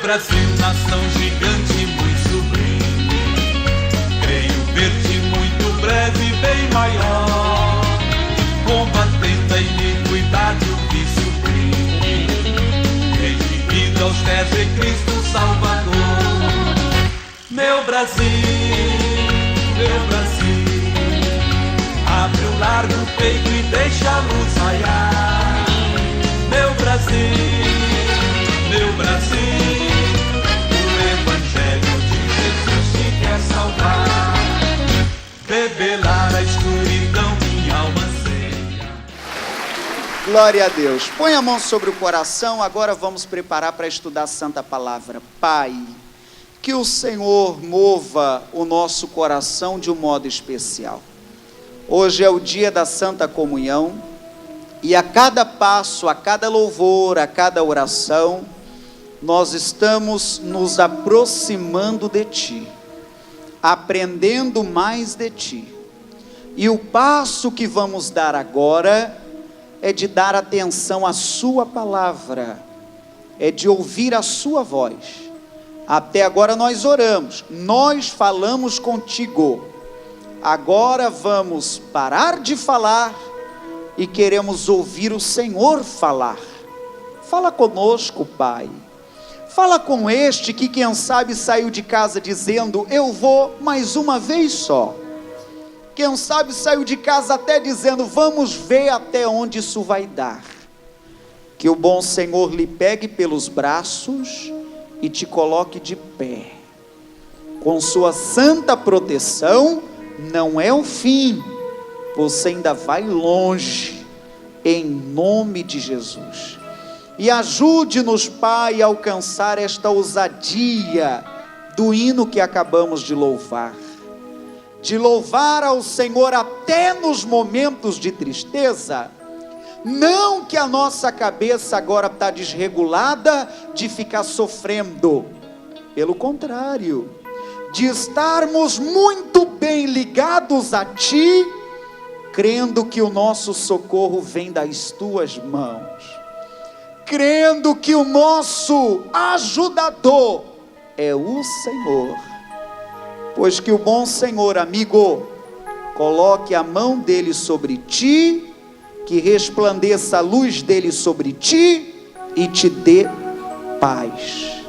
Brasil, nação gigante, muito sublime, creio ver-te muito breve, bem maior, combatendo a iniquidade, o vício crime, redimido aos pés de Cristo Salvador. Meu Brasil, abre o largo peito e deixa a luz raiar. Meu Brasil, o Evangelho de Jesus te quer salvar, revelar a escuridão, minha alma anseia. Glória a Deus. Põe a mão sobre o coração, agora vamos preparar para estudar a Santa Palavra. Pai, que o Senhor mova o nosso coração de um modo especial. Hoje é o dia da Santa Comunhão, e a cada passo, a cada louvor, a cada oração, nós estamos nos aproximando de Ti, aprendendo mais de Ti. E o passo que vamos dar agora é de dar atenção à Sua palavra, é de ouvir a Sua voz. Até agora nós oramos, nós falamos contigo. Agora vamos parar de falar e queremos ouvir o Senhor falar. Fala conosco, Pai. Fala com este que quem sabe saiu de casa dizendo, eu vou mais uma vez só. Quem sabe saiu de casa até dizendo, vamos ver até onde isso vai dar. Que o bom Senhor lhe pegue pelos braços e te coloque de pé. Com sua santa proteção, não é o fim. Você ainda vai longe, em nome de Jesus. E ajude-nos, Pai, a alcançar esta ousadia do hino que acabamos de louvar ao Senhor até nos momentos de tristeza. Não que a nossa cabeça agora está desregulada de ficar sofrendo, pelo contrário, de estarmos muito bem ligados a Ti, crendo que o nosso socorro vem das Tuas mãos, crendo que o nosso ajudador é o Senhor. Pois que o bom Senhor, amigo, coloque a mão dele sobre ti, que resplandeça a luz dele sobre ti e te dê paz.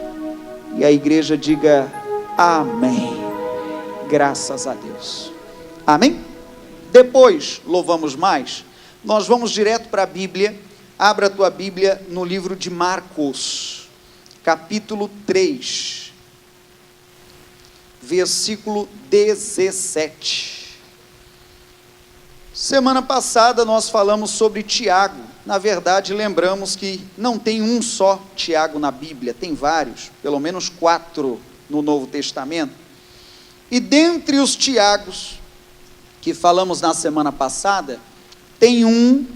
E a igreja diga amém. Graças a Deus. Amém? Depois, louvamos mais, nós vamos direto para a Bíblia. Abra a tua Bíblia no livro de Marcos, capítulo 3, versículo 17. Semana passada nós falamos sobre Tiago. Na verdade, lembramos que não tem um só Tiago na Bíblia, tem vários, pelo menos 4 no Novo Testamento. E dentre os Tiagos que falamos na semana passada, tem um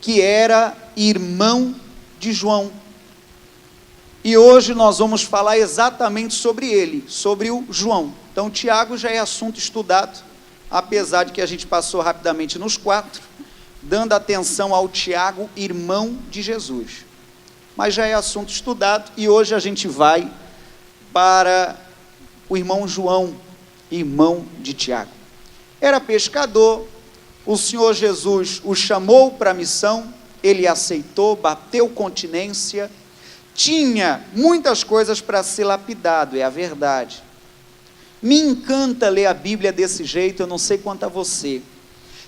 que era irmão de João. E hoje nós vamos falar exatamente sobre ele, sobre o João. Então Tiago já é assunto estudado, apesar de que a gente passou rapidamente nos 4, dando atenção ao Tiago, irmão de Jesus. Mas já é assunto estudado e hoje a gente vai para o irmão João, irmão de Tiago. Era pescador, o Senhor Jesus o chamou para a missão, ele aceitou, bateu continência, tinha muitas coisas para ser lapidado, é a verdade. Me encanta ler a Bíblia desse jeito, eu não sei quanto a você,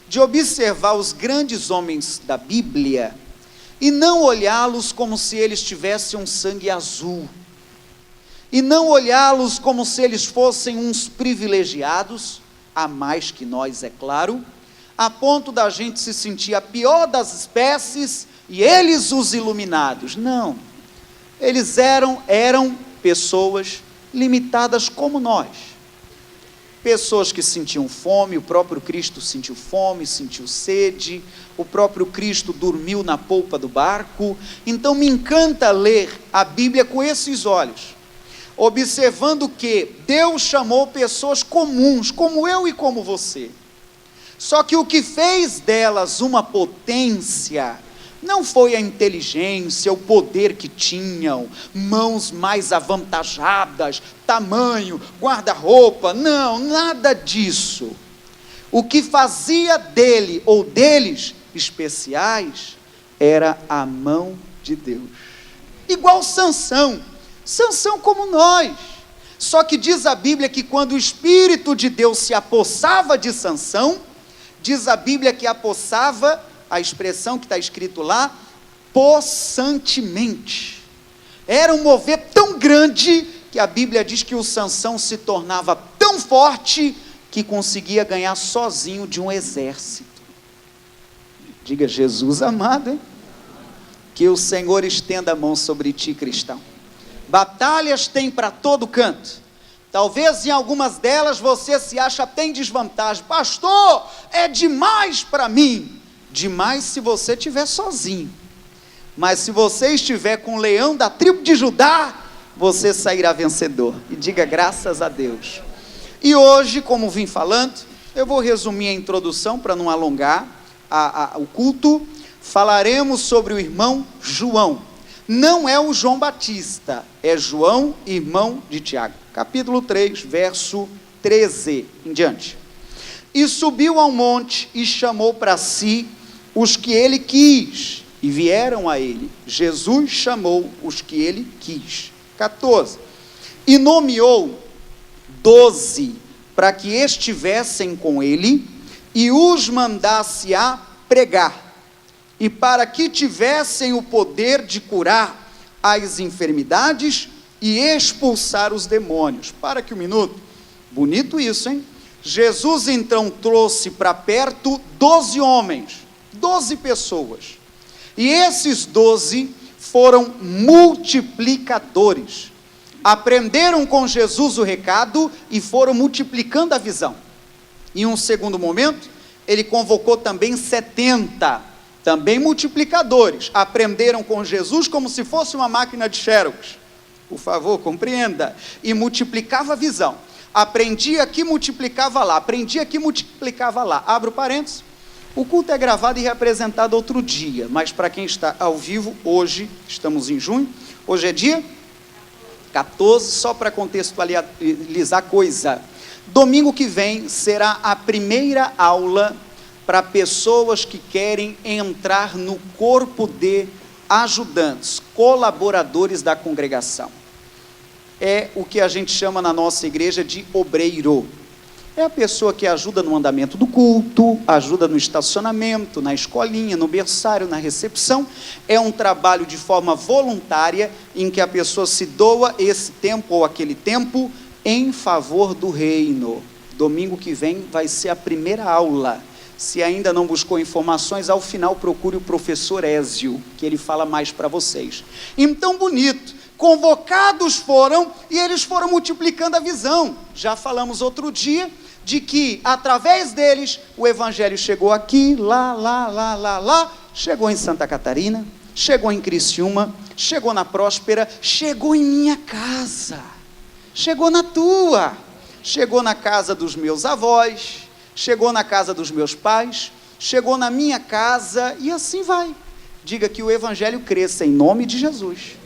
de observar os grandes homens da Bíblia e não olhá-los como se eles tivessem um sangue azul, e não olhá-los como se eles fossem uns privilegiados, a mais que nós, é claro, a ponto da gente se sentir a pior das espécies e eles os iluminados. Não, eles eram pessoas limitadas como nós, pessoas que sentiam fome. O próprio Cristo sentiu fome, sentiu sede, o próprio Cristo dormiu na polpa do barco. Então me encanta ler a Bíblia com esses olhos, observando que Deus chamou pessoas comuns, como eu e como você, só que o que fez delas uma potência Não foi a inteligência, o poder que tinham, mãos mais avantajadas, tamanho, guarda-roupa, não, nada disso. O que fazia dele ou deles especiais era a mão de Deus. Igual Sansão como nós. Só que diz a Bíblia que quando o Espírito de Deus se apossava de Sansão, diz a Bíblia que apossava, a expressão que está escrito lá, possantemente. Era um mover tão grande que a Bíblia diz que o Sansão se tornava tão forte que conseguia ganhar sozinho de um exército. Diga, Jesus amado, hein? Que o Senhor estenda a mão sobre ti, cristão. Batalhas tem para todo canto. Talvez em algumas delas você se acha até em desvantagem. Pastor, é demais para mim. Demais se você estiver sozinho. Mas se você estiver com o leão da tribo de Judá, você sairá vencedor. E diga graças a Deus. E hoje, como vim falando, eu vou resumir a introdução para não alongar o culto. Falaremos sobre o irmão João. Não é o João Batista, é João, irmão de Tiago. Capítulo 3, verso 13 em diante. E subiu ao monte e chamou para si os que ele quis, e vieram a ele. Jesus chamou os que ele quis. 14. E nomeou 12 para que estivessem com ele e os mandasse a pregar, e para que tivessem o poder de curar as enfermidades e expulsar os demônios. Para aqui um minuto. Bonito isso, hein? Jesus então trouxe para perto 12 homens, 12 pessoas. E esses 12 foram multiplicadores. Aprenderam com Jesus o recado e foram multiplicando a visão. Em um segundo momento, ele convocou também 70, também multiplicadores. Aprenderam com Jesus como se fosse uma máquina de Xerox. Por favor, compreenda. E multiplicava a visão. Aprendia aqui, multiplicava lá. Aprendia aqui, multiplicava lá. Abro parênteses. O culto é gravado e reapresentado outro dia. Mas para quem está ao vivo, hoje, estamos em junho. Hoje é dia 14, só para contextualizar a coisa. Domingo que vem será a primeira aula para pessoas que querem entrar no corpo de ajudantes, colaboradores da congregação. É o que a gente chama na nossa igreja de obreiro. É a pessoa que ajuda no andamento do culto, ajuda no estacionamento, na escolinha, no berçário, na recepção. É um trabalho de forma voluntária, em que a pessoa se doa esse tempo ou aquele tempo em favor do reino. Domingo que vem vai ser a primeira aula. Se ainda não buscou informações, ao final procure o professor Ézio, que ele fala mais para vocês. Então, bonito. Convocados foram e eles foram multiplicando a visão. Já falamos outro dia de que através deles o evangelho chegou aqui, lá, chegou em Santa Catarina, chegou em Criciúma, chegou na Próspera, chegou em minha casa, chegou na tua, chegou na casa dos meus avós, chegou na casa dos meus pais, chegou na minha casa e assim vai. Diga que o evangelho cresça em nome de Jesus.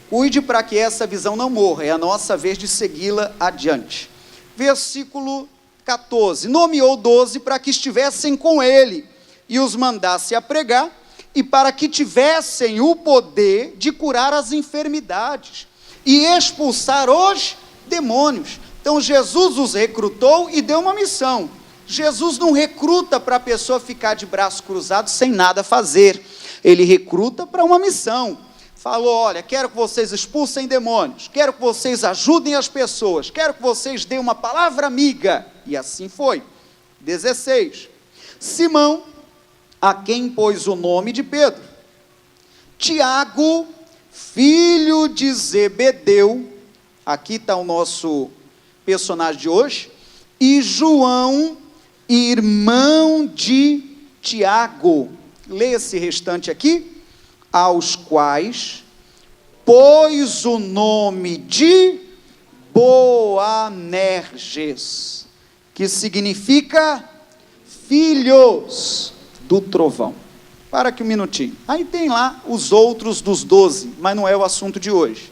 Cuide para que essa visão não morra, é a nossa vez de segui-la adiante. Versículo 14, nomeou 12 para que estivessem com ele, e os mandasse a pregar, e para que tivessem o poder de curar as enfermidades, e expulsar os demônios. Então Jesus os recrutou e deu uma missão. Jesus não recruta para a pessoa ficar de braço cruzado sem nada fazer, ele recruta para uma missão. Falou, olha, quero que vocês expulsem demônios, quero que vocês ajudem as pessoas, quero que vocês deem uma palavra amiga. E assim foi. 16. Simão, a quem pôs o nome de Pedro. Tiago, filho de Zebedeu, aqui está o nosso personagem de hoje. E João, irmão de Tiago. Leia esse restante aqui. Aos quais pôs o nome de Boanerges, que significa filhos do trovão. Para aqui um minutinho. Aí tem lá os outros dos 12, mas não é o assunto de hoje.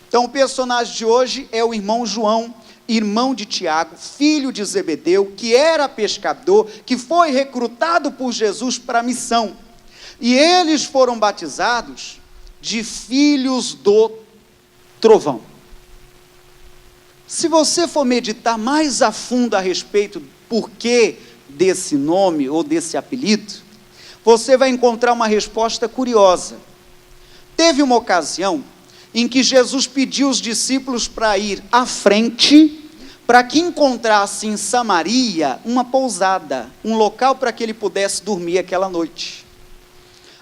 Então o personagem de hoje é o irmão João, irmão de Tiago, filho de Zebedeu, que era pescador, que foi recrutado por Jesus para a missão. E eles foram batizados de filhos do trovão. Se você for meditar mais a fundo a respeito do porquê desse nome ou desse apelido, você vai encontrar uma resposta curiosa. Teve uma ocasião em que Jesus pediu os discípulos para ir à frente, para que encontrasse em Samaria uma pousada, um local para que ele pudesse dormir aquela noite.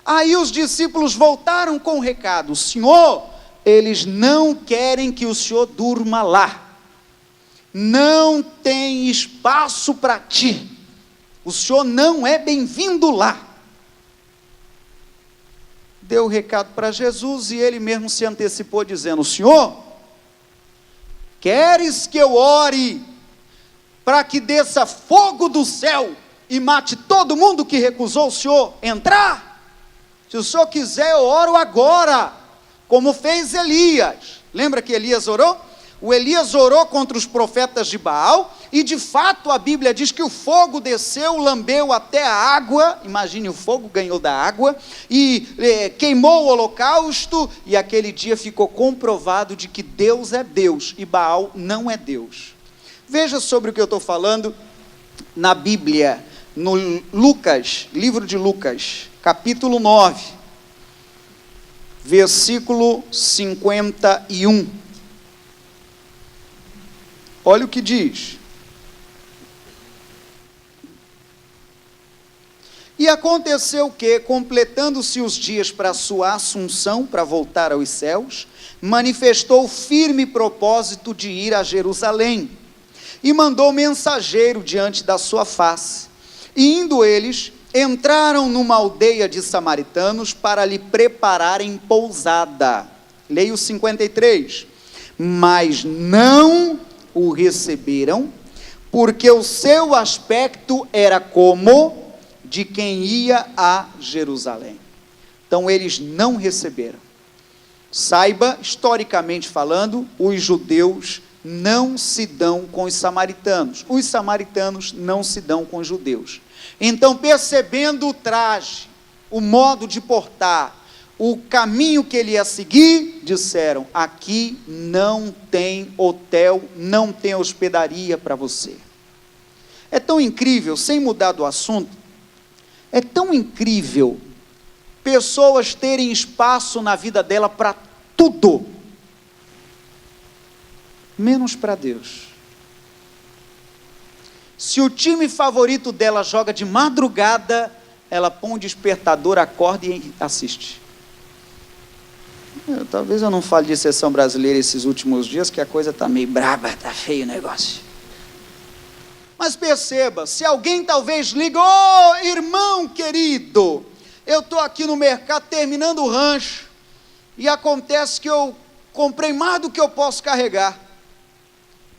Aí os discípulos voltaram com o recado: Senhor, eles não querem que o Senhor durma lá. Não tem espaço para ti. O Senhor não é bem-vindo lá. Deu o recado para Jesus e ele mesmo se antecipou dizendo: Senhor, queres que eu ore para que desça fogo do céu e mate todo mundo que recusou o Senhor entrar? Se o Senhor quiser, eu oro agora, como fez Elias. Lembra que Elias orou? O Elias orou contra os profetas de Baal, e de fato a Bíblia diz que o fogo desceu, lambeu até a água, imagine, o fogo ganhou da água, e queimou o holocausto, e aquele dia ficou comprovado de que Deus é Deus, e Baal não é Deus. Veja sobre o que eu estou falando na Bíblia, no Lucas, livro de Lucas, capítulo 9, versículo 51. Olha o que diz. E aconteceu que, completando-se os dias para a sua assunção, para voltar aos céus, manifestou firme propósito de ir a Jerusalém, e mandou mensageiro diante da sua face. E indo eles, entraram numa aldeia de samaritanos para lhe prepararem pousada. Leia o 53. Mas não o receberam, porque o seu aspecto era como de quem ia a Jerusalém. Então eles não receberam. Saiba, historicamente falando, os judeus não se dão com os samaritanos não se dão com os judeus. Então, percebendo o traje, o modo de portar, o caminho que ele ia seguir, disseram: aqui não tem hotel, não tem hospedaria para você. É tão incrível, sem mudar do assunto, é tão incrível pessoas terem espaço na vida dela para tudo, menos para Deus. Se o time favorito dela joga de madrugada, ela põe um despertador, acorda e assiste. Talvez eu não fale de seleção brasileira esses últimos dias, que a coisa está meio braba, está feio o negócio. Mas perceba, se alguém talvez liga: ô irmão querido, eu estou aqui no mercado terminando o rancho, e acontece que eu comprei mais do que eu posso carregar,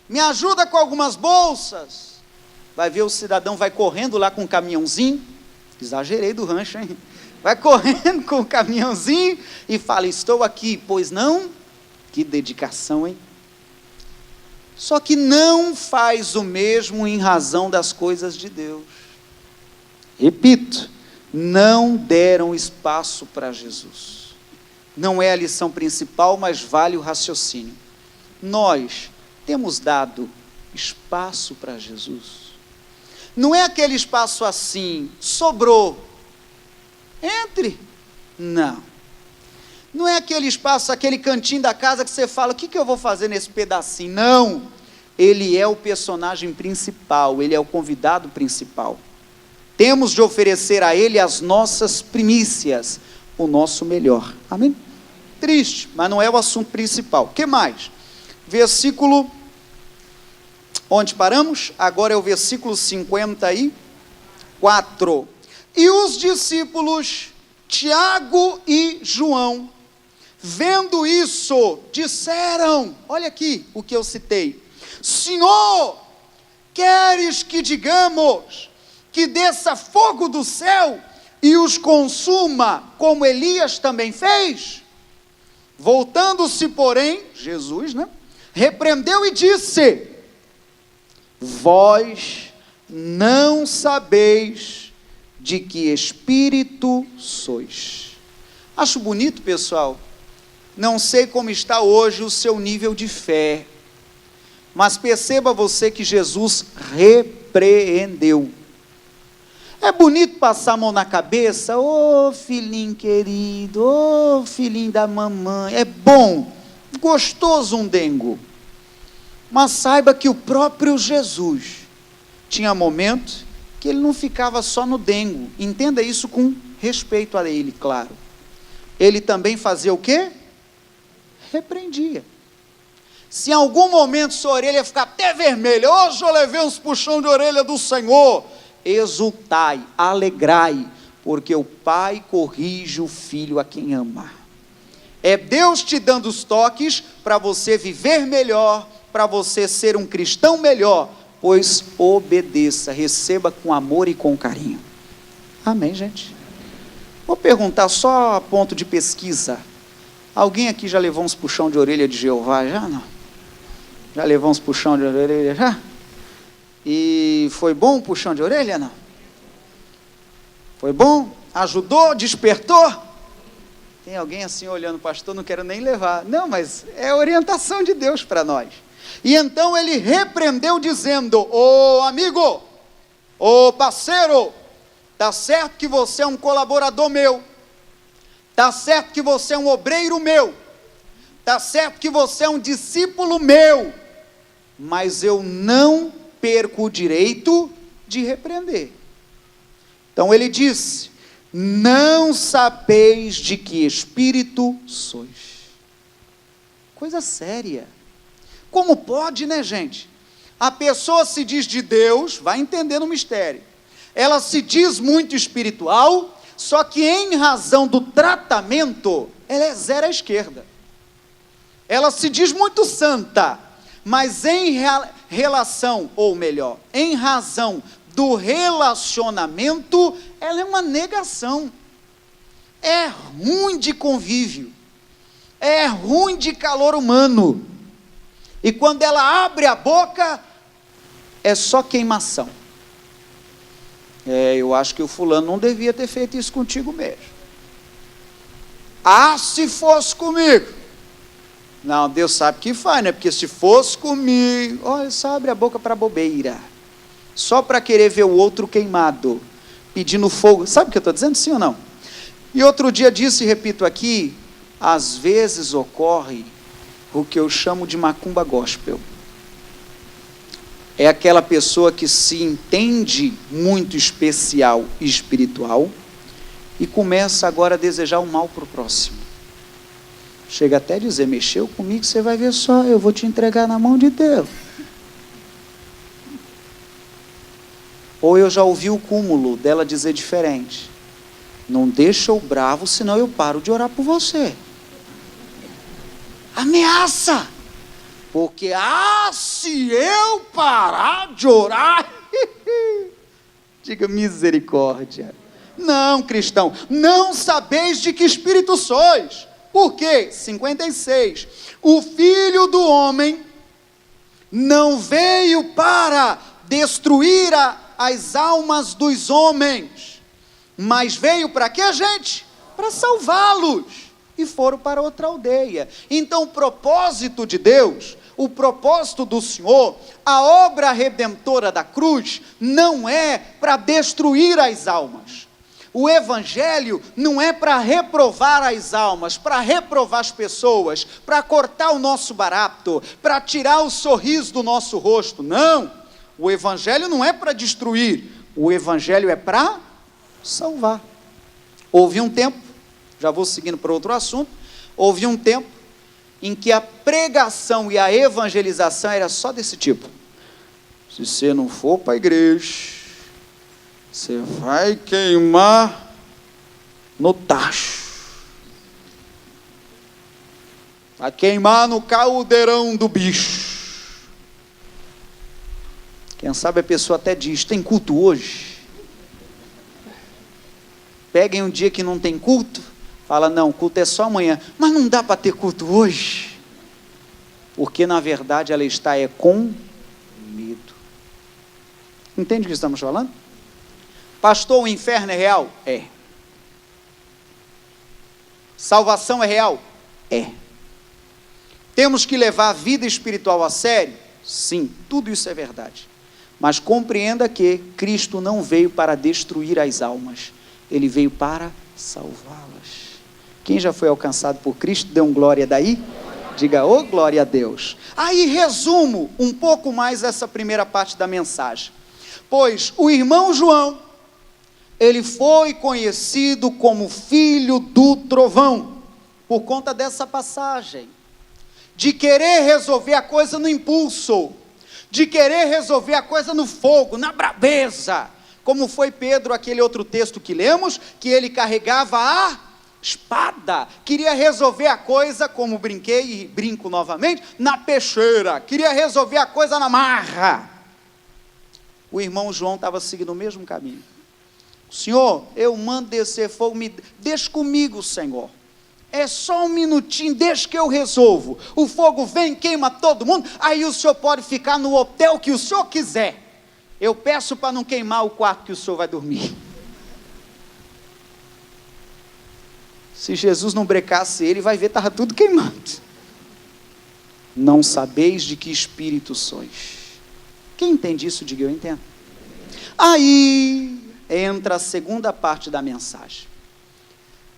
me ajuda com algumas bolsas. Vai ver, o cidadão vai correndo lá com um caminhãozinho, exagerei do rancho, hein? Vai correndo com o caminhãozinho e fala: estou aqui. Pois não? Que dedicação, hein? Só que não faz o mesmo em razão das coisas de Deus. Repito, não deram espaço para Jesus. Não é a lição principal, mas vale o raciocínio. Nós temos dado espaço para Jesus. Não é aquele espaço assim, sobrou, entre. Não. Não é aquele espaço, aquele cantinho da casa que você fala: o que eu vou fazer nesse pedacinho? Não. Ele é o personagem principal, ele é o convidado principal. Temos de oferecer a ele as nossas primícias, o nosso melhor. Amém? Triste, mas não é o assunto principal. O que mais? Versículo, onde paramos? Agora é o versículo 54. E os discípulos, Tiago e João, vendo isso, disseram, olha aqui o que eu citei: Senhor, queres que digamos que desça fogo do céu e os consuma, como Elias também fez? Voltando-se, porém, Jesus, repreendeu e disse: vós não sabeis de que espírito sois. Acho bonito, pessoal. Não sei como está hoje o seu nível de fé, mas perceba você que Jesus repreendeu. É bonito passar a mão na cabeça, ô filhinho querido, ô filhinho da mamãe, é bom, gostoso um dengo, mas saiba que o próprio Jesus tinha momentos que ele não ficava só no dengo, entenda isso com respeito a ele, claro, ele também fazia o quê? Repreendia. Se em algum momento sua orelha ficar até vermelha, hoje eu levei uns puxão de orelha do Senhor, exultai, alegrai, porque o pai corrige o filho a quem ama. É Deus te dando os toques para você viver melhor, para você ser um cristão melhor, pois obedeça, receba com amor e com carinho. Amém, gente? Vou perguntar só a ponto de pesquisa. Alguém aqui já levou uns puxão de orelha de Jeová? Já não? Já levou uns puxão de orelha já? E foi bom o puxão de orelha, não? Foi bom? Ajudou? Despertou? Tem alguém assim olhando, pastor, não quero nem levar. Não, mas é orientação de Deus para nós. E então ele repreendeu dizendo: ô amigo, ô parceiro, tá certo que você é um colaborador meu, tá certo que você é um obreiro meu, tá certo que você é um discípulo meu, mas eu não perco o direito de repreender. Então ele disse: não sabeis de que espírito sois. Coisa séria. Como pode, né, gente? A pessoa se diz de Deus, vai entendendo o mistério. Ela se diz muito espiritual, só que em razão do tratamento, ela é zero à esquerda. Ela se diz muito santa, mas em relação, ou melhor, em razão do relacionamento, ela é uma negação. É ruim de convívio, é ruim de calor humano, e quando ela abre a boca, é só queimação. Eu acho que o fulano não devia ter feito isso contigo mesmo. Ah, se fosse comigo. Não, Deus sabe que faz, né? Porque se fosse comigo, olha, só abre a boca para bobeira. Só para querer ver o outro queimado, pedindo fogo. Sabe o que eu estou dizendo, sim ou não? E outro dia disse e repito aqui, às vezes ocorre o que eu chamo de macumba gospel. É aquela pessoa que se entende muito especial e espiritual e começa agora a desejar o mal para o próximo. Chega até a dizer: mexeu comigo, você vai ver só, eu vou te entregar na mão de Deus. Ou eu já ouvi o cúmulo dela dizer diferente: não deixa eu bravo, senão eu paro de orar por você. Ameaça! Porque, se eu parar de orar, diga misericórdia. Não, cristão, não sabeis de que espírito sois. Por quê? 56. O Filho do Homem não veio para destruir as almas dos homens, mas veio para quê, gente? Para salvá-los. E foram para outra aldeia. Então o propósito de Deus, o propósito do Senhor, a obra redentora da cruz, não é para destruir as almas. O Evangelho não é para reprovar as almas, para reprovar as pessoas, para cortar o nosso barato, para tirar o sorriso do nosso rosto. Não, o Evangelho não é para destruir, o Evangelho é para salvar. Houve um tempo, já vou seguindo para outro assunto, houve um tempo em que a pregação e a evangelização era só desse tipo: se você não for para a igreja, você vai queimar no tacho, vai queimar no caldeirão do bicho. Quem sabe a pessoa até diz: tem culto hoje? A Peguem um dia que não tem culto, fala, não, culto é só amanhã, mas não dá para ter culto hoje, porque na verdade ela está com medo. Entende o que estamos falando? Pastor, o inferno é real? É. Salvação é real? É. Temos que levar a vida espiritual a sério? Sim, tudo isso é verdade. Mas compreenda que Cristo não veio para destruir as almas, Ele veio para salvá-las. Quem já foi alcançado por Cristo, dê um glória daí? Diga, ô glória a Deus. Aí resumo um pouco mais essa primeira parte da mensagem. Pois o irmão João, ele foi conhecido como filho do trovão, por conta dessa passagem, de querer resolver a coisa no impulso, de querer resolver a coisa no fogo, na brabeza, como foi Pedro, aquele outro texto que lemos, que ele carregava a espada, queria resolver a coisa, como brinquei e brinco novamente, na peixeira, queria resolver a coisa na marra. O irmão João estava seguindo o mesmo caminho. Senhor, eu mando descer fogo, deixa comigo, Senhor. É só um minutinho, deixa que eu resolvo. O fogo vem, queima todo mundo, aí o senhor pode ficar no hotel que o senhor quiser. Eu peço para não queimar o quarto que o senhor vai dormir. Se Jesus não brecasse ele, vai ver, estava tudo queimando. Não sabeis de que espírito sois. Quem entende isso, diga eu entendo. Aí entra a segunda parte da mensagem.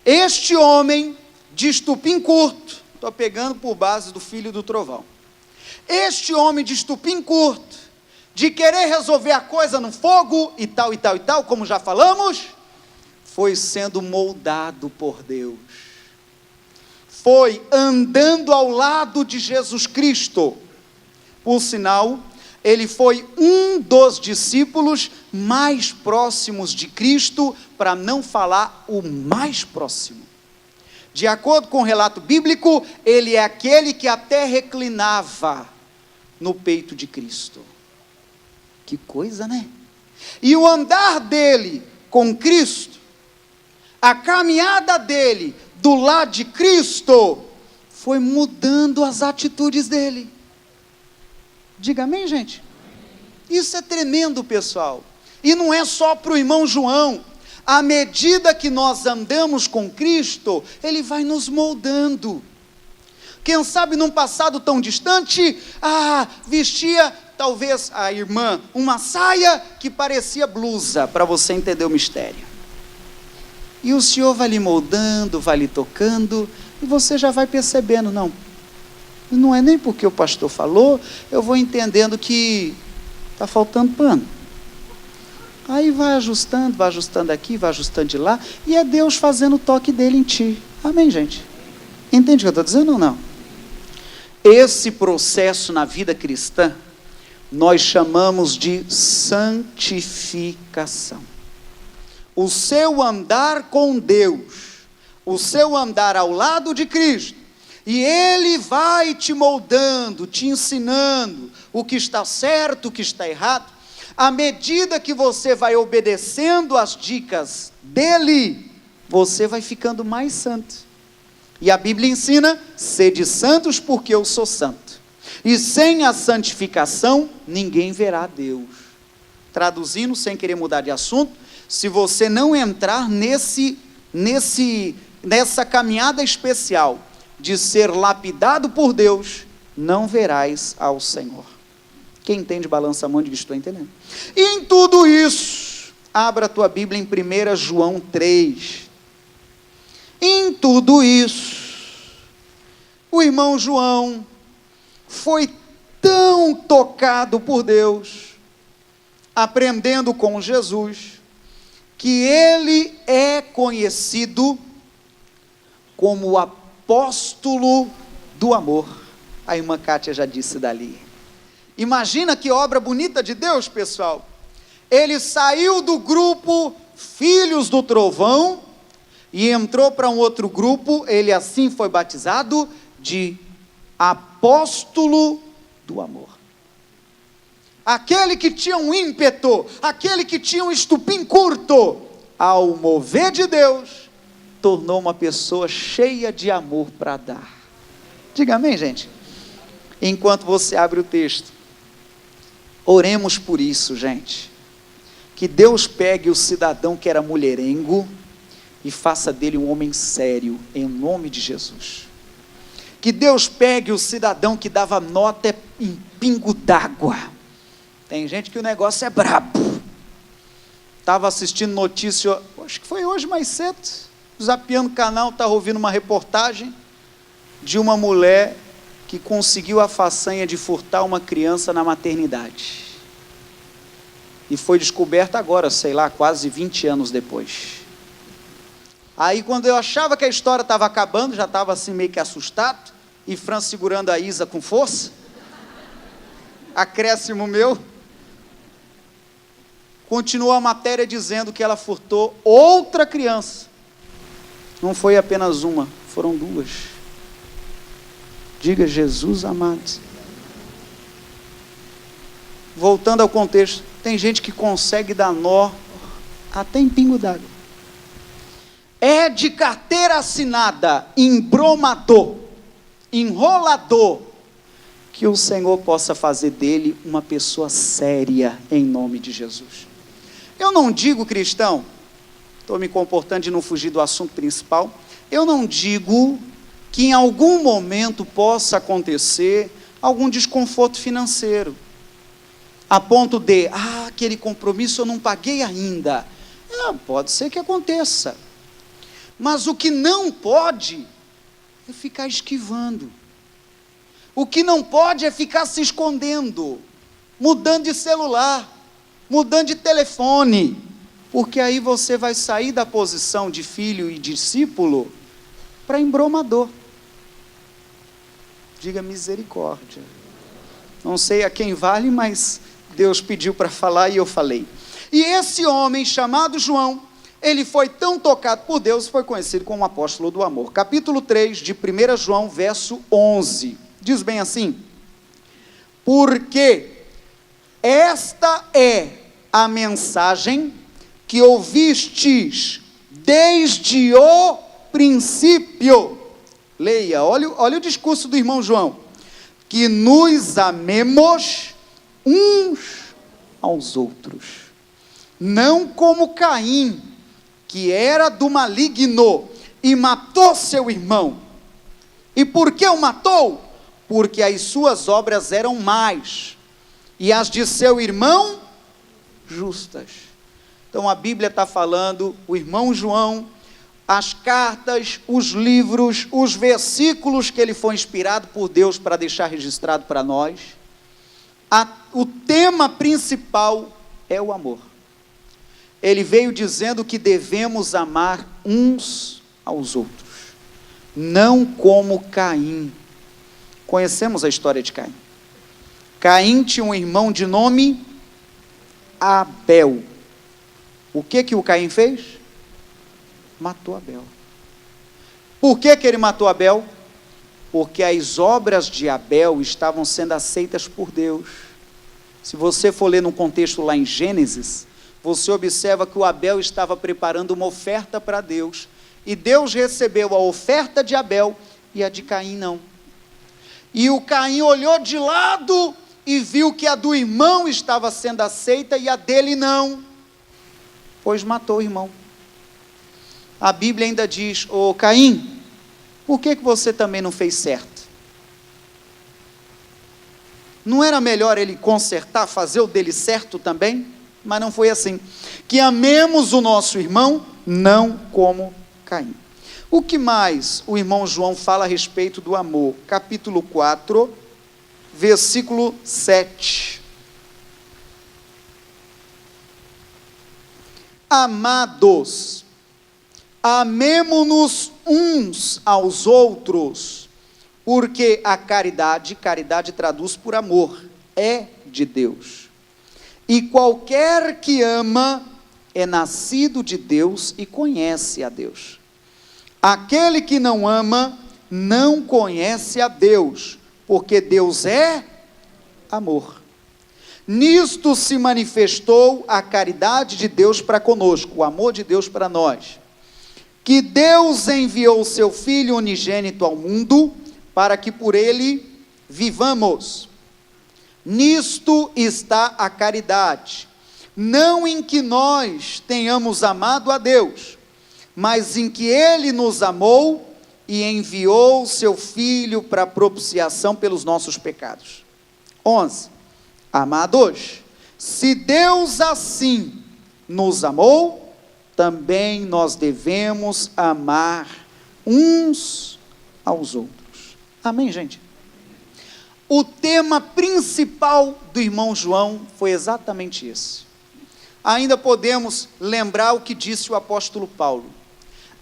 Este homem de estupim curto, estou pegando por base do filho do trovão. Este homem de estupim curto, de querer resolver a coisa no fogo e tal, e tal, e tal, como já falamos, foi sendo moldado por Deus. Foi andando ao lado de Jesus Cristo. Por sinal, ele foi um dos discípulos mais próximos de Cristo, para não falar o mais próximo. De acordo com o relato bíblico, ele é aquele que até reclinava no peito de Cristo. Que coisa, né? E o andar dele com Cristo, a caminhada dele do lado de Cristo, foi mudando as atitudes dele. Diga amém, gente? Isso é tremendo, pessoal. E não é só para o irmão João. À medida que nós andamos com Cristo, Ele vai nos moldando. Quem sabe num passado tão distante, vestia talvez a irmã uma saia que parecia blusa, para você entender o mistério. E o Senhor vai lhe moldando, vai lhe tocando, e você já vai percebendo, não é nem porque o pastor falou, eu vou entendendo que está faltando pano. Aí vai ajustando aqui, vai ajustando de lá, e é Deus fazendo o toque dele em ti. Amém, gente? Entende o que eu estou dizendo ou não? Esse processo na vida cristã, nós chamamos de santificação. O seu andar com Deus, o seu andar ao lado de Cristo, e Ele vai te moldando, te ensinando o que está certo, o que está errado. À medida que você vai obedecendo as dicas dEle, você vai ficando mais santo. E a Bíblia ensina, sede santos porque eu sou santo. E sem a santificação, ninguém verá Deus. Traduzindo, sem querer mudar de assunto, se você não entrar nessa caminhada especial, de ser lapidado por Deus, não verás ao Senhor. Quem entende, balança a mão de que estou entendendo. E em tudo isso, abra a tua Bíblia em 1 João 3. Em tudo isso, o irmão João foi tão tocado por Deus, aprendendo com Jesus, que ele é conhecido como o apóstolo do amor. A irmã Kátia já disse dali. Imagina que obra bonita de Deus, pessoal. Ele saiu do grupo Filhos do Trovão e entrou para um outro grupo, ele assim foi batizado de apóstolo do amor. Aquele que tinha um ímpeto, aquele que tinha um estupim curto, ao mover de Deus, tornou uma pessoa cheia de amor para dar. Diga amém, gente. Enquanto você abre o texto, oremos por isso, gente. Que Deus pegue o cidadão que era mulherengo e faça dele um homem sério, em nome de Jesus. Que Deus pegue o cidadão que dava nota em pingo d'água. Tem gente que o negócio é brabo. Estava assistindo notícia, acho que foi hoje mais cedo, zapeando o canal, estava ouvindo uma reportagem de uma mulher que conseguiu a façanha de furtar uma criança na maternidade. E foi descoberta agora, sei lá, quase 20 anos depois. Aí quando eu achava que a história estava acabando, já estava assim meio que assustado, e Fran segurando a Isa com força, acréscimo meu, continua a matéria dizendo que ela furtou outra criança. Não foi apenas uma, foram duas. Diga, Jesus amado. Voltando ao contexto, tem gente que consegue dar nó até em pingo d'água. É de carteira assinada, embromador, enrolador, que o Senhor possa fazer dele uma pessoa séria, em nome de Jesus. Eu não digo, cristão, estou me comportando de não fugir do assunto principal, eu não digo que em algum momento possa acontecer algum desconforto financeiro, a ponto de, aquele compromisso eu não paguei ainda. Pode ser que aconteça, mas o que não pode é ficar esquivando, o que não pode é ficar se escondendo, mudando de celular, mudando de telefone, porque aí você vai sair da posição de filho e discípulo para embromador. Diga misericórdia. Não sei a quem vale, mas Deus pediu para falar e eu falei. E esse homem chamado João, ele foi tão tocado por Deus, foi conhecido como apóstolo do amor. Capítulo 3 de 1 João, verso 11, diz bem assim: porque esta é a mensagem que ouvistes desde o princípio. Leia, olha o discurso do irmão João. Que nos amemos uns aos outros, não como Caim, que era do maligno e matou seu irmão. E por que o matou? Porque as suas obras eram más e as de seu irmão justas. Então a Bíblia está falando, o irmão João, as cartas, os livros, os versículos que ele foi inspirado por Deus para deixar registrado para nós, o tema principal é o amor. Ele veio dizendo que devemos amar uns aos outros, não como Caim. Conhecemos a história de Caim. Caim tinha um irmão de nome Abel. O que o Caim fez? Matou Abel. Por que ele matou Abel? Porque as obras de Abel estavam sendo aceitas por Deus. Se você for ler no contexto lá em Gênesis, você observa que o Abel estava preparando uma oferta para Deus, e Deus recebeu a oferta de Abel e a de Caim não. E o Caim olhou de lado e viu que a do irmão estava sendo aceita e a dele não, pois matou o irmão. A Bíblia ainda diz: Caim, por que você também não fez certo? Não era melhor ele consertar, fazer o dele certo também? Mas não foi assim. Que amemos o nosso irmão, não como Caim. O que mais o irmão João fala a respeito do amor? Capítulo 4, versículo 7. Amados, amemo-nos uns aos outros, porque a caridade traduz por amor, é de Deus. E qualquer que ama é nascido de Deus e conhece a Deus. Aquele que não ama não conhece a Deus, porque Deus é amor. Nisto se manifestou a caridade de Deus para conosco, o amor de Deus para nós, que Deus enviou o seu Filho unigênito ao mundo, para que por ele vivamos. Nisto está a caridade, não em que nós tenhamos amado a Deus, mas em que ele nos amou e enviou o seu Filho para propiciação pelos nossos pecados. 11. Amados, se Deus assim nos amou, também nós devemos amar uns aos outros. Amém, gente? O tema principal do irmão João foi exatamente esse. Ainda podemos lembrar o que disse o apóstolo Paulo: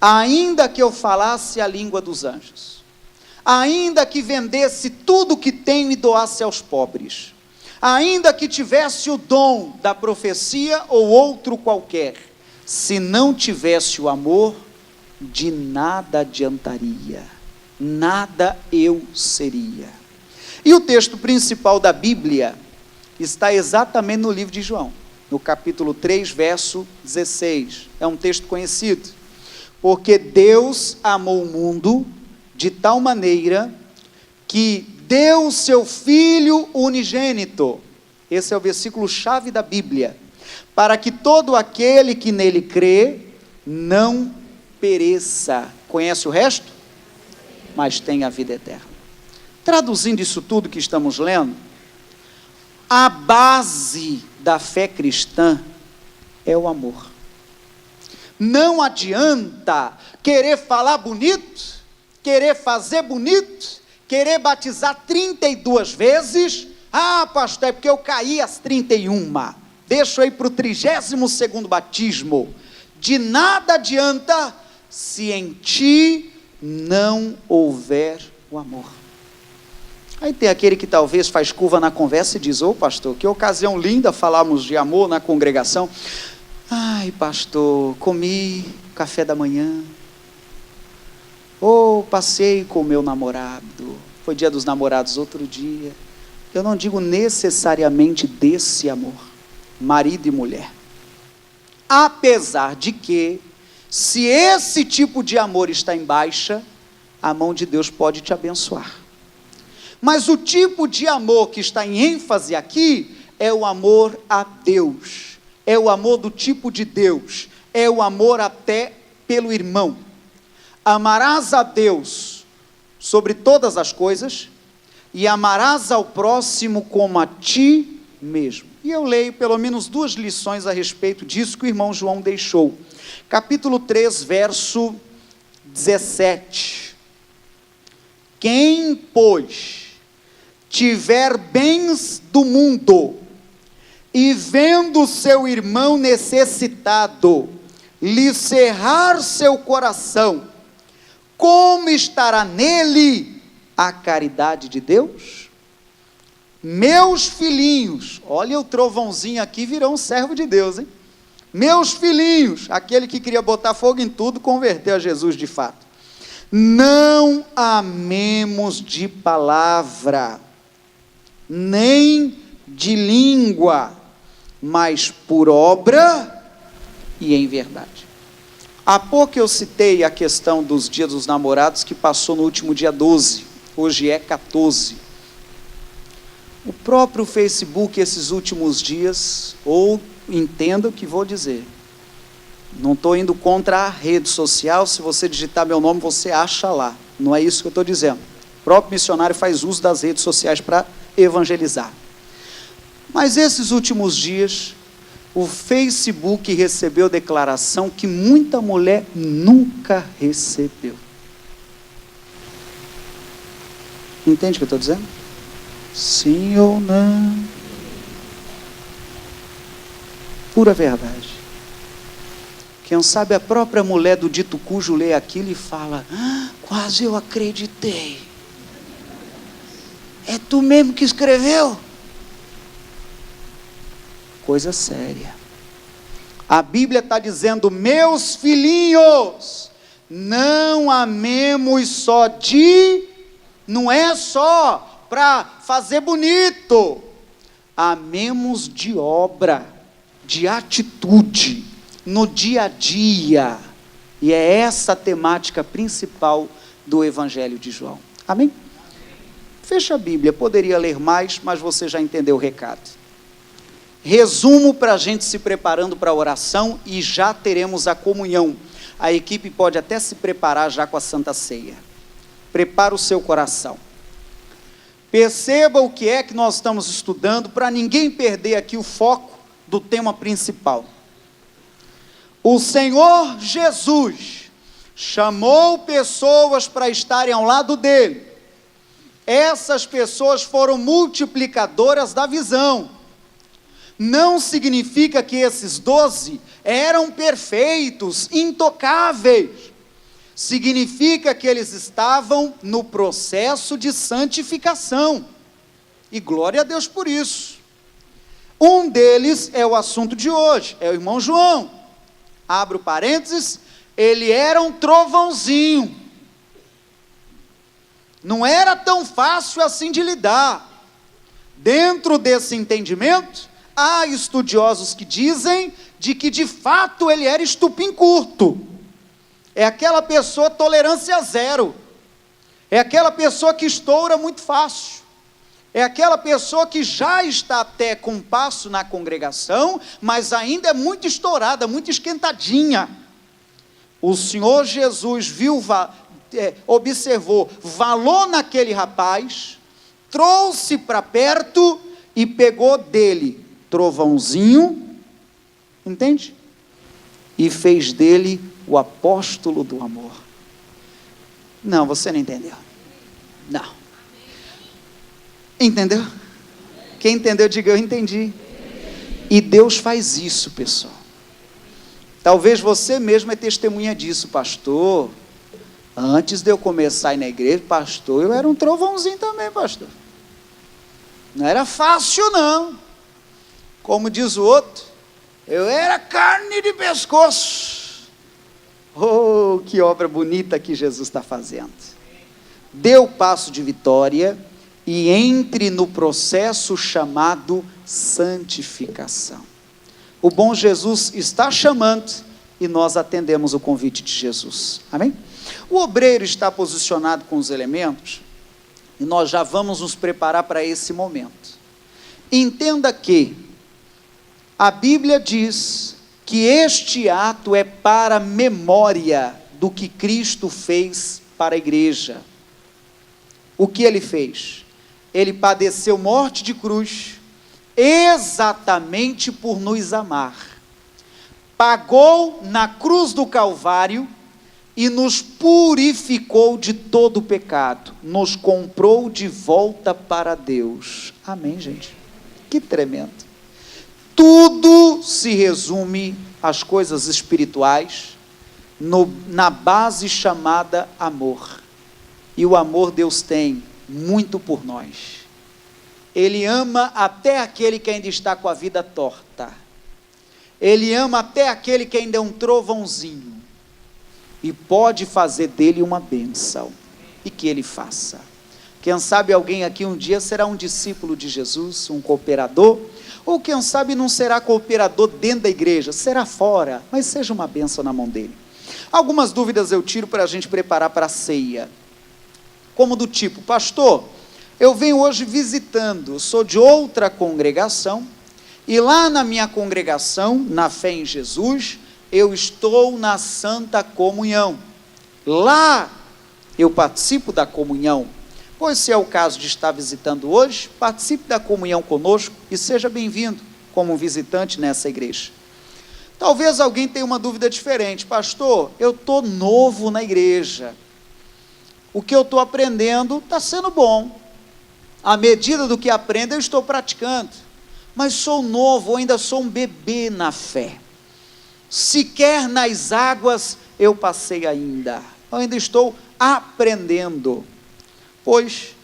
ainda que eu falasse a língua dos anjos, ainda que vendesse tudo o que tenho e doasse aos pobres, ainda que tivesse o dom da profecia ou outro qualquer, se não tivesse o amor, de nada adiantaria, nada eu seria. E o texto principal da Bíblia está exatamente no livro de João, no capítulo 3, verso 16. É um texto conhecido. Porque Deus amou o mundo de tal maneira que deu o seu Filho unigênito, esse é o versículo chave da Bíblia, para que todo aquele que nele crê não pereça. Conhece o resto? Mas tenha a vida eterna. Traduzindo isso tudo que estamos lendo, a base da fé cristã é o amor. Não adianta querer falar bonito, querer fazer bonito, querer batizar 32 vezes, pastor, é porque eu caí às 31, deixa eu ir para o 32º batismo. De nada adianta se em ti não houver o amor. Aí tem aquele que talvez faz curva na conversa e diz: pastor, que ocasião linda falarmos de amor na congregação. Ai, pastor, comi café da manhã, passei com o meu namorado, foi dia dos namorados outro dia. Eu não digo necessariamente desse amor, marido e mulher, apesar de que, se esse tipo de amor está em baixa, a mão de Deus pode te abençoar. Mas o tipo de amor que está em ênfase aqui é o amor a Deus, é o amor do tipo de Deus, é o amor até pelo irmão. Amarás a Deus sobre todas as coisas e amarás ao próximo como a ti mesmo. E eu leio pelo menos 2 lições a respeito disso que o irmão João deixou. Capítulo 3, verso 17. Quem, pois, tiver bens do mundo e vendo seu irmão necessitado, lhe cerrar seu coração, como estará nele a caridade de Deus? Meus filhinhos, olha o trovãozinho aqui, virou um servo de Deus, hein? Meus filhinhos, aquele que queria botar fogo em tudo, converteu a Jesus de fato. Não amemos de palavra, nem de língua, mas por obra e em verdade. Há pouco eu citei a questão dos dias dos namorados, que passou no último dia 12, hoje é 14. O próprio Facebook, esses últimos dias, entenda o que vou dizer, não estou indo contra a rede social, se você digitar meu nome, você acha lá, não é isso que eu estou dizendo. O próprio missionário faz uso das redes sociais para evangelizar. Mas esses últimos dias, o Facebook recebeu declaração que muita mulher nunca recebeu. Entende o que eu estou dizendo? Sim ou não? Pura verdade. Quem sabe a própria mulher do dito cujo lê aquilo e fala: quase eu acreditei. É tu mesmo que escreveu? Coisa séria. A Bíblia está dizendo: meus filhinhos, não amemos só não é só para fazer bonito, amemos de obra, de atitude, no dia a dia. E é essa a temática principal do Evangelho de João. Amém? Fecha a Bíblia, poderia ler mais, mas você já entendeu o recado. Resumo para a gente se preparando para a oração e já teremos a comunhão. A equipe pode até se preparar já com a Santa Ceia. Prepara o seu coração. Perceba o que é que nós estamos estudando, para ninguém perder aqui o foco do tema principal. O Senhor Jesus chamou pessoas para estarem ao lado dele. Essas pessoas foram multiplicadoras da visão. Não significa que esses 12 eram perfeitos, intocáveis. Significa que eles estavam no processo de santificação. E glória a Deus por isso. Um deles é o assunto de hoje, é o irmão João. Abro parênteses, ele era um trovãozinho. Não era tão fácil assim de lidar. Dentro desse entendimento, há estudiosos que dizem de que de fato ele era estupim curto. É aquela pessoa tolerância zero. É aquela pessoa que estoura muito fácil. É aquela pessoa que já está até com passo na congregação, mas ainda é muito estourada, muito esquentadinha. O Senhor Jesus observou valor naquele rapaz, trouxe para perto e pegou dele trovãozinho, entende? E fez dele o apóstolo do amor. Não, você não entendeu. Não. Entendeu? Quem entendeu, diga eu entendi. E Deus faz isso, pessoal. Talvez você mesmo é testemunha disso, pastor. Antes de eu começar a ir na igreja, pastor, eu era um trovãozinho também, pastor. Não era fácil, não. Como diz o outro, eu era carne de pescoço. Oh, que obra bonita que Jesus está fazendo. Dê o passo de vitória e entre no processo chamado santificação. O bom Jesus está chamando e nós atendemos o convite de Jesus. Amém? O obreiro está posicionado com os elementos e nós já vamos nos preparar para esse momento. Entenda que a Bíblia diz que este ato é para memória do que Cristo fez para a igreja. O que ele fez? Ele padeceu morte de cruz, exatamente por nos amar. Pagou na cruz do Calvário e nos purificou de todo o pecado. Nos comprou de volta para Deus. Amém, gente? Que tremendo. Tudo se resume às coisas espirituais na base chamada amor. E o amor Deus tem muito por nós. Ele ama até aquele que ainda está com a vida torta. Ele ama até aquele que ainda é um trovãozinho. E pode fazer dele uma bênção. E que ele faça. Quem sabe alguém aqui um dia será um discípulo de Jesus, um cooperador. Ou quem sabe não será cooperador dentro da igreja, será fora. Mas seja uma bênção na mão dele. Algumas dúvidas eu tiro para a gente preparar para a ceia. Como do tipo, pastor, eu venho hoje visitando, sou de outra congregação, e lá na minha congregação, na fé em Jesus, eu estou na Santa Comunhão. Lá eu participo da comunhão. Pois se é o caso de estar visitando hoje, participe da comunhão conosco e seja bem-vindo como visitante nessa igreja. Talvez alguém tenha uma dúvida diferente, pastor, eu estou novo na igreja. O que eu estou aprendendo está sendo bom. À medida do que aprendo, eu estou praticando. Mas sou novo, ainda sou um bebê na fé. Sequer nas águas eu passei ainda. Eu ainda estou aprendendo. Pois,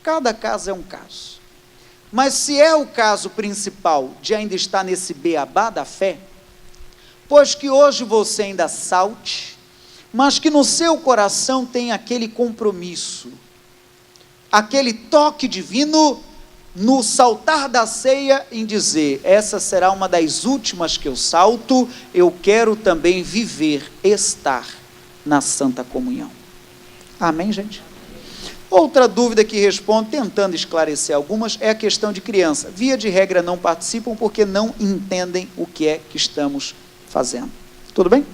cada caso é um caso. Mas se é o caso principal de ainda estar nesse beabá da fé, pois que hoje você ainda salte, mas que no seu coração tem aquele compromisso, aquele toque divino no saltar da ceia, em dizer: essa será uma das últimas que eu salto, eu quero também viver, estar na Santa Comunhão. Amém, gente? Outra dúvida que respondo, tentando esclarecer algumas, é a questão de criança. Via de regra não participam porque não entendem o que é que estamos fazendo. Tudo bem?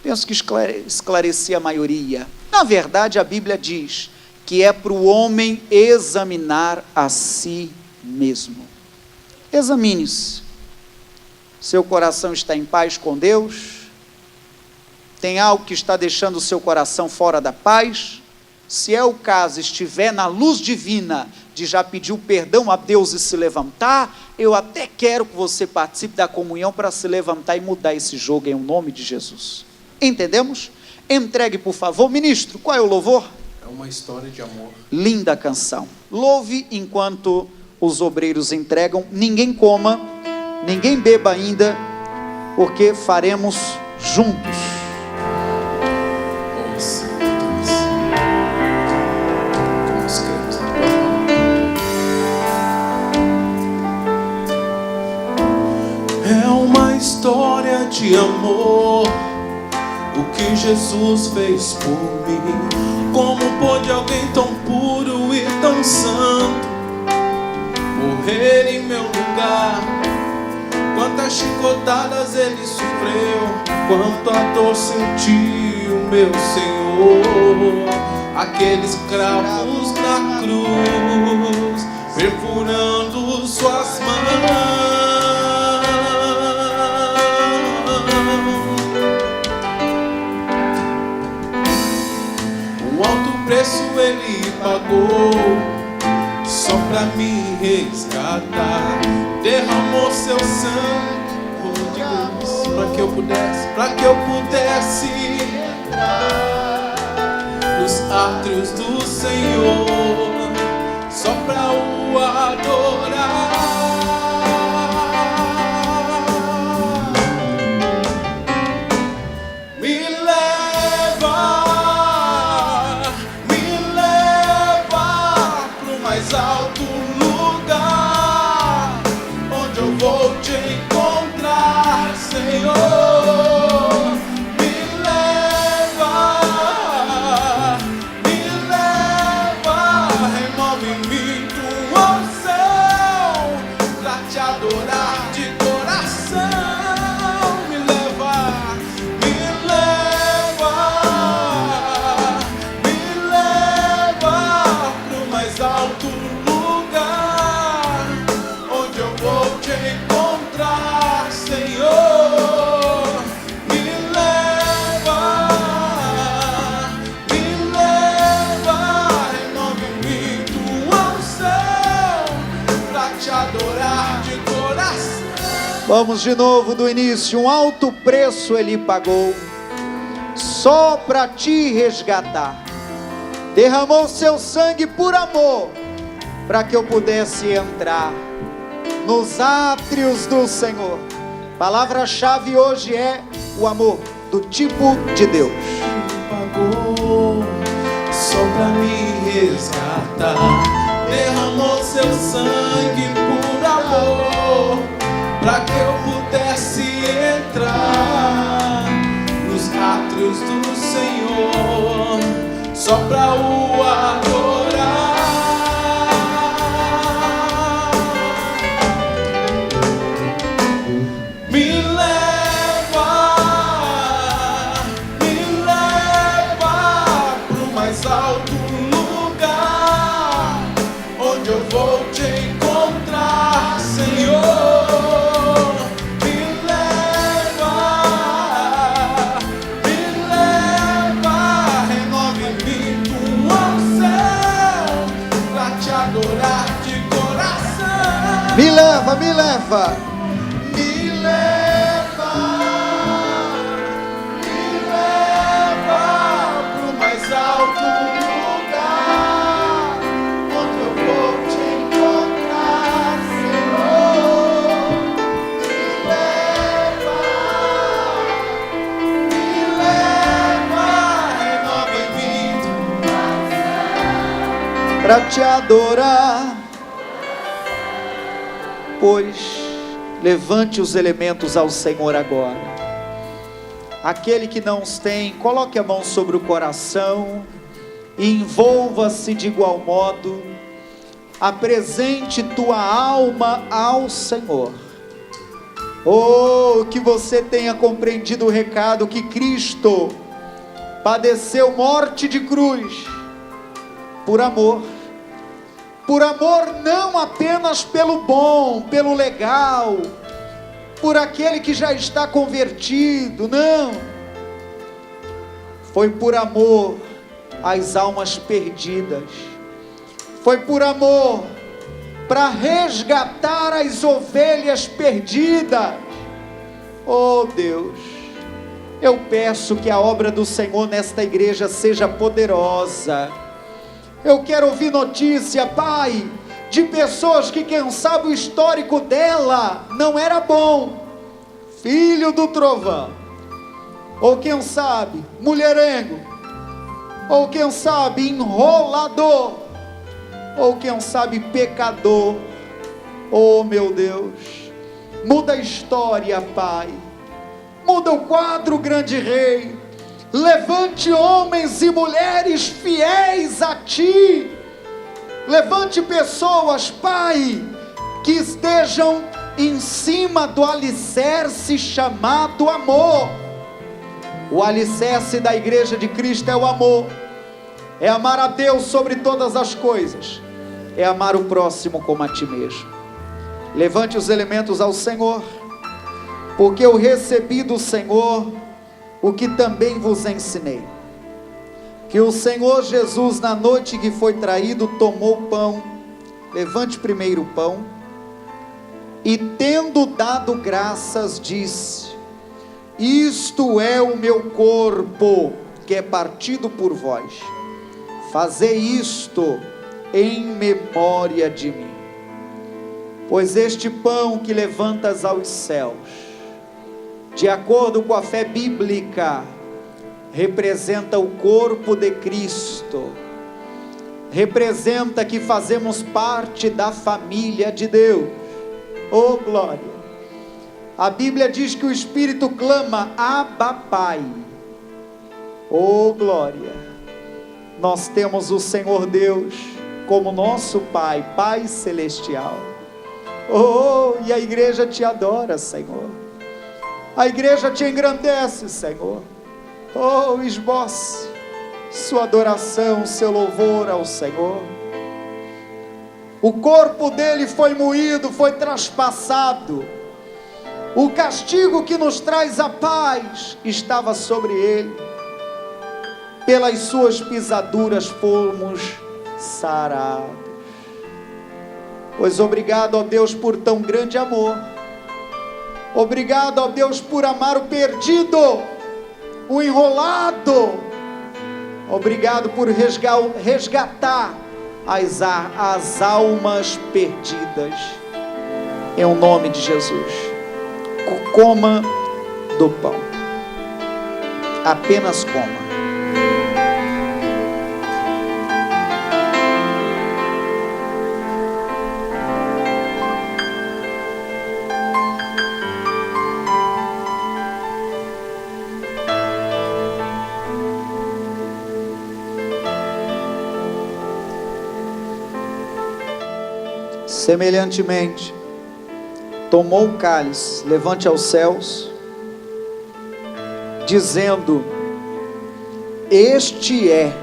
Penso que esclareci a maioria. Na verdade, a Bíblia diz que é para o homem examinar a si mesmo. Examine-se. Seu coração está em paz com Deus? Tem algo que está deixando o seu coração fora da paz? Se é o caso, estiver na luz divina de já pedir o perdão a Deus e se levantar, eu até quero que você participe da comunhão para se levantar e mudar esse jogo em nome de Jesus. Entendemos? Entregue, por favor. Ministro, qual é o louvor? É uma história de amor. Linda canção. Louve enquanto os obreiros entregam. Ninguém coma, ninguém beba ainda, porque faremos juntos. É uma história de amor, o que Jesus fez por mim. Como pôde alguém tão puro e tão santo morrer em meu lugar? Quantas chicotadas ele sofreu, quanto a dor sentiu meu Senhor. Aqueles cravos na cruz, perfurando suas mãos. Preço ele pagou só pra me resgatar. Derramou seu sangue, para que eu pudesse entrar nos átrios do Senhor, só pra o adorar. Alto lugar, onde eu vou te encontrar, Senhor. Me leva, remove em mim tua unção, pra te adorar de coração. Me leva pro mais alto lugar, onde eu vou te encontrar, Senhor. Me leva, renove em mim tua unção, pra te adorar de coração. Vamos de novo do início. Um alto preço ele pagou, só para te resgatar. Derramou seu sangue por amor, para que eu pudesse entrar nos átrios do Senhor. Palavra-chave hoje é o amor, do tipo de Deus. Pagou só pra me resgatar. Derramou seu sangue por amor, pra que eu pudesse entrar nos átrios do Senhor, só pra o adorar. Me leva pro mais alto lugar, onde eu vou te encontrar, Senhor. Me leva, renove em mim tua unção, pra te adorar de coração. Me leva, me leva. Pro mais alto lugar, onde eu vou te encontrar, Senhor. Me leva, renova em mim Pra te adorar. Pois levante os elementos ao Senhor agora. Aquele que não os tem, coloque a mão sobre o coração e envolva-se de igual modo. Apresente tua alma ao Senhor. Oh, que você tenha compreendido o recado que Cristo padeceu morte de cruz por amor não apenas pelo bom, pelo legal, por aquele que já está convertido, não, foi por amor às almas perdidas, foi por amor para resgatar as ovelhas perdidas. Oh Deus, eu peço que a obra do Senhor nesta igreja seja poderosa. Eu quero ouvir notícia, Pai, de pessoas que quem sabe o histórico dela não era bom, filho do trovão, ou quem sabe mulherengo, ou quem sabe enrolador, ou quem sabe pecador. Oh meu Deus, muda a história, Pai, muda o quadro, grande Rei. Levante homens e mulheres fiéis a Ti. Levante pessoas, Pai, que estejam em cima do alicerce chamado amor. O alicerce da igreja de Cristo é o amor. É amar a Deus sobre todas as coisas. É amar o próximo como a Ti mesmo. Levante os elementos ao Senhor, porque eu recebi do Senhor o que também vos ensinei, que o Senhor Jesus, na noite que foi traído, tomou o pão. Levante primeiro o pão, e tendo dado graças, disse: isto é o meu corpo, que é partido por vós, fazei isto em memória de mim. Pois este pão que levantas aos céus, de acordo com a fé bíblica, representa o corpo de Cristo, representa que fazemos parte da família de Deus. Oh glória! A Bíblia diz que o Espírito clama: Abba, Pai. Oh glória! Nós temos o Senhor Deus como nosso Pai, Pai Celestial. Oh, e a igreja te adora, Senhor. A igreja te engrandece, Senhor. Oh, esboce sua adoração, seu louvor ao Senhor. O corpo dele foi moído, foi traspassado. O castigo que nos traz a paz estava sobre ele. Pelas suas pisaduras fomos sarados. Pois obrigado, ó Deus, por tão grande amor. Obrigado, ó Deus, por amar o perdido, o enrolado. Obrigado por resgatar as almas perdidas. Em o nome de Jesus. Coma do pão. Apenas coma. Semelhantemente, tomou o cálice, levante aos céus, dizendo: este é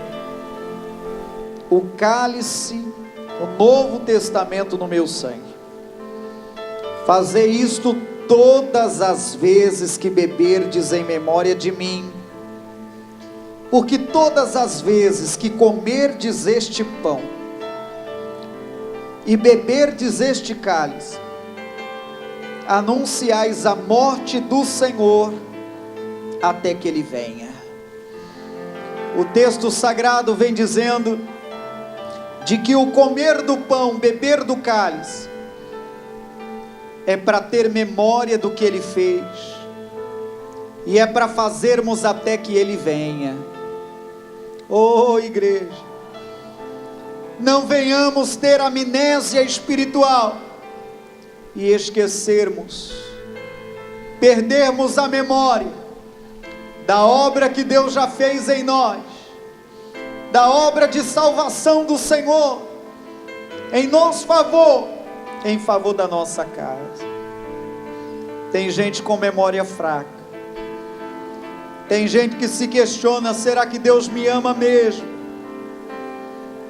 o cálice, o Novo Testamento no meu sangue. Fazei isto todas as vezes que beberdes em memória de mim, porque todas as vezes que comerdes este pão e beberdes este cálice, anunciais a morte do Senhor até que Ele venha. O texto sagrado vem dizendo de que o comer do pão, beber do cálice, é para ter memória do que Ele fez, e é para fazermos até que Ele venha. Oh igreja, não venhamos ter amnésia espiritual, e esquecermos, perdermos a memória da obra que Deus já fez em nós, da obra de salvação do Senhor, em nosso favor, em favor da nossa casa. Tem gente com memória fraca, tem gente que se questiona: será que Deus me ama mesmo?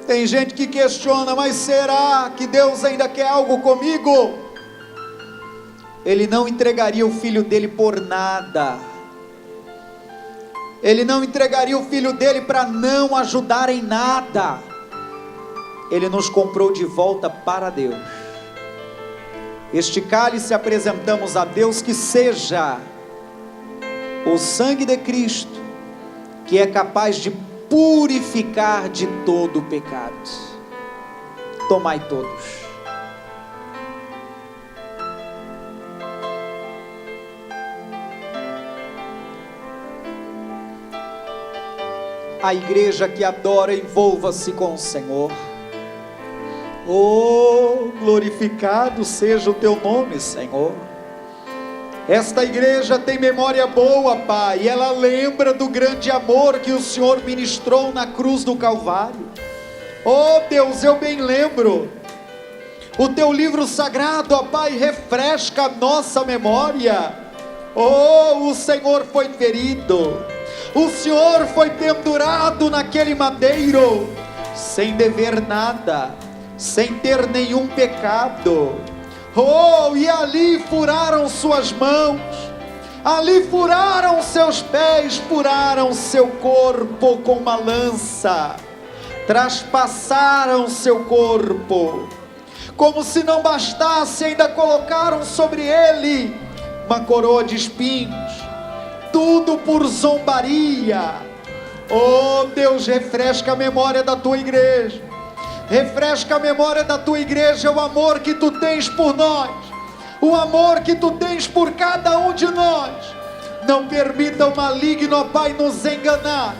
Tem gente que questiona: mas será que Deus ainda quer algo comigo? Ele não entregaria o filho dele por nada. Ele não entregaria o filho dele para não ajudar em nada. Ele nos comprou de volta para Deus. Este cálice apresentamos a Deus, que seja o sangue de Cristo, que é capaz de purificar de todo o pecado. Tomai todos. A igreja que adora, envolva-se com o Senhor. Oh, glorificado seja o teu nome, Senhor. Esta igreja tem memória boa, Pai, e ela lembra do grande amor que o Senhor ministrou na cruz do Calvário. Oh Deus, eu bem lembro. O teu livro sagrado, ó Pai, refresca a nossa memória. Oh, o Senhor foi ferido, o Senhor foi pendurado naquele madeiro, sem dever nada, sem ter nenhum pecado. Oh, e ali furaram suas mãos, ali furaram seus pés, furaram seu corpo com uma lança, traspassaram seu corpo. Como se não bastasse, ainda colocaram sobre ele uma coroa de espinhos, tudo por zombaria. Oh Deus, refresca a memória da tua igreja, refresca a memória da tua igreja, o amor que tu tens por nós, o amor que tu tens por cada um de nós. Não permita o maligno, ó Pai, nos enganar,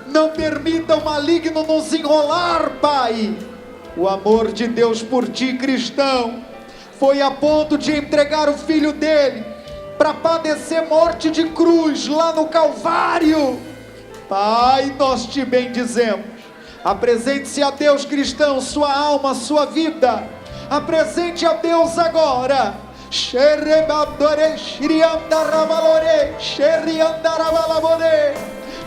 não permita o maligno nos enrolar, Pai. O amor de Deus por ti, cristão, foi a ponto de entregar o filho dele para padecer morte de cruz lá no Calvário. Pai, nós te bendizemos. Apresente-se a Deus, cristão, sua alma, sua vida. Apresente a Deus agora.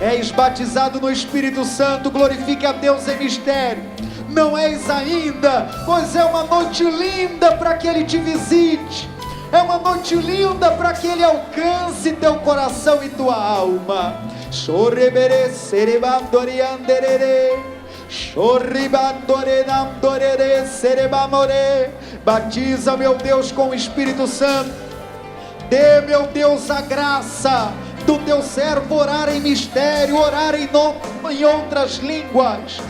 És batizado no Espírito Santo, glorifique a Deus em mistério. Não és ainda, pois é uma noite linda para que Ele te visite. É uma noite linda para que Ele alcance teu coração e tua alma. Batiza, meu Deus, com o Espírito Santo. Dê, meu Deus, a graça do teu servo orar em mistério, orar em outras línguas.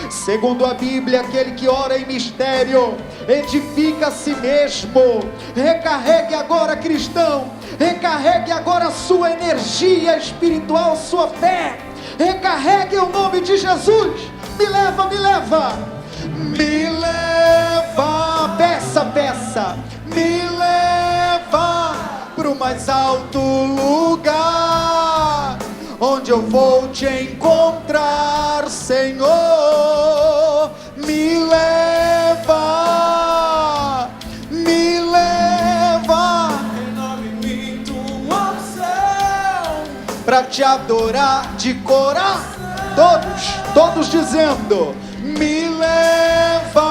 Segundo a Bíblia, aquele que ora em mistério edifica a si mesmo. Recarregue agora, cristão, recarregue agora a sua energia espiritual, sua fé. Recarregue o nome de Jesus. Me leva, me leva, me leva, peça, peça, me leva para o mais alto lugar, onde eu vou te encontrar, Senhor. Me leva, me leva, renove-me tua unção, para te adorar de coração. Todos dizendo: me leva,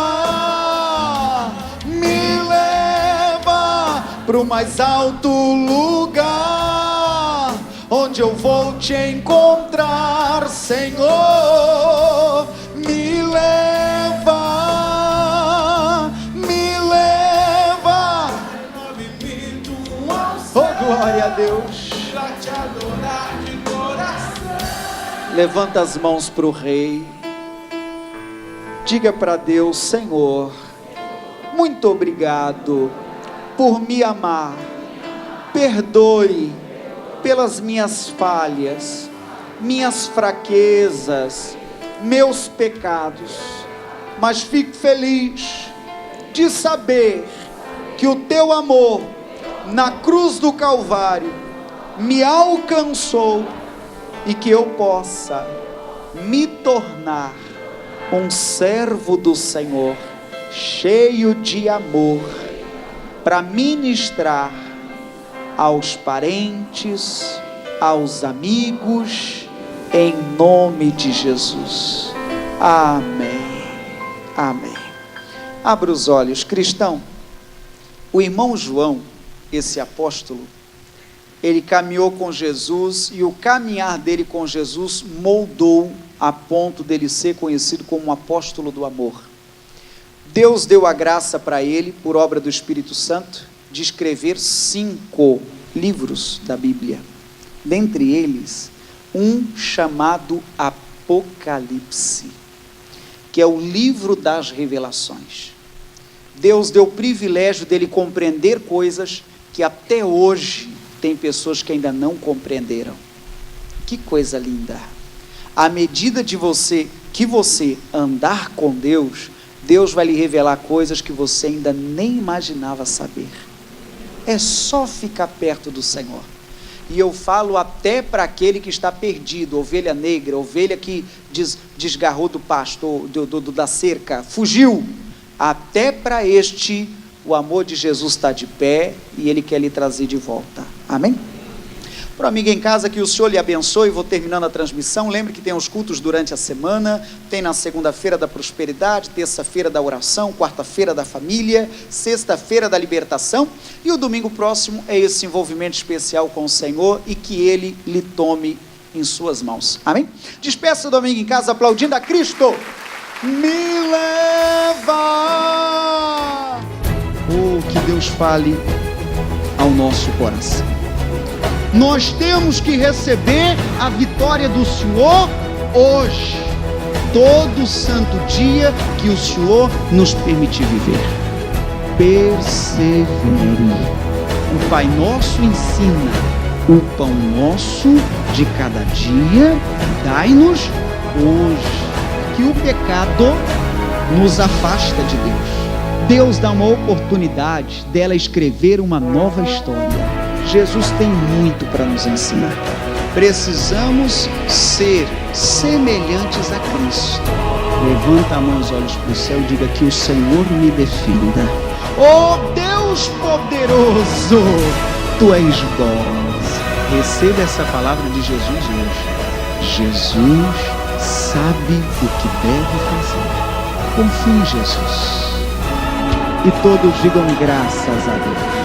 me leva pro mais alto lugar, onde eu vou te encontrar, Senhor. Me leva, me leva. Oh, glória a Deus. Pra te adorar de coração. Levanta as mãos para o Rei. Diga para Deus: Senhor, muito obrigado por me amar. Perdoe pelas minhas falhas, minhas fraquezas, meus pecados. mas fico feliz de saber que o teu amor na cruz do Calvário me alcançou e que eu possa me tornar um servo do Senhor, cheio de amor, para ministrar aos parentes, aos amigos, em nome de Jesus. Amém. Amém. Abra os olhos, cristão. O irmão João, esse apóstolo, ele caminhou com Jesus e o caminhar dele com Jesus moldou a ponto dele ser conhecido como um apóstolo do amor. Deus deu a graça para ele, por obra do Espírito Santo, de escrever 5 livros da Bíblia. Dentre eles, um chamado Apocalipse, que é o livro das revelações. Deus deu o privilégio dele compreender coisas que até hoje tem pessoas que ainda não compreenderam. Que coisa linda! À medida que você andar com Deus, Deus vai lhe revelar coisas que você ainda nem imaginava saber. É só ficar perto do Senhor. E eu falo até para aquele que está perdido, ovelha negra, ovelha que desgarrou do pasto, da cerca, fugiu. Até para este, o amor de Jesus está de pé e Ele quer lhe trazer de volta. Amém? Para o amigo em casa, que o Senhor lhe abençoe. Vou terminando a transmissão. Lembre que tem os cultos durante a semana. Tem na segunda-feira da prosperidade, terça-feira da oração, quarta-feira da família, sexta-feira da libertação. E o domingo próximo é esse envolvimento especial com o Senhor e que Ele lhe tome em suas mãos. Amém? Despeça do amigo em casa aplaudindo a Cristo. Me leva. Oh, que Deus fale ao nosso coração. Nós temos que receber a vitória do Senhor hoje, todo santo dia que o Senhor nos permitir viver. Persevere. O Pai Nosso ensina: o pão nosso de cada dia dai-nos hoje. Que o pecado nos afasta de Deus. Deus dá uma oportunidade dela escrever uma nova história. Jesus tem muito para nos ensinar. Precisamos ser semelhantes a Cristo. Levanta a mão e os olhos para o céu e diga: que o Senhor me defenda. Oh Deus poderoso, Tu és bom. Receba essa palavra de Jesus hoje. Jesus sabe o que deve fazer. Confie em Jesus. E todos digam graças a Deus.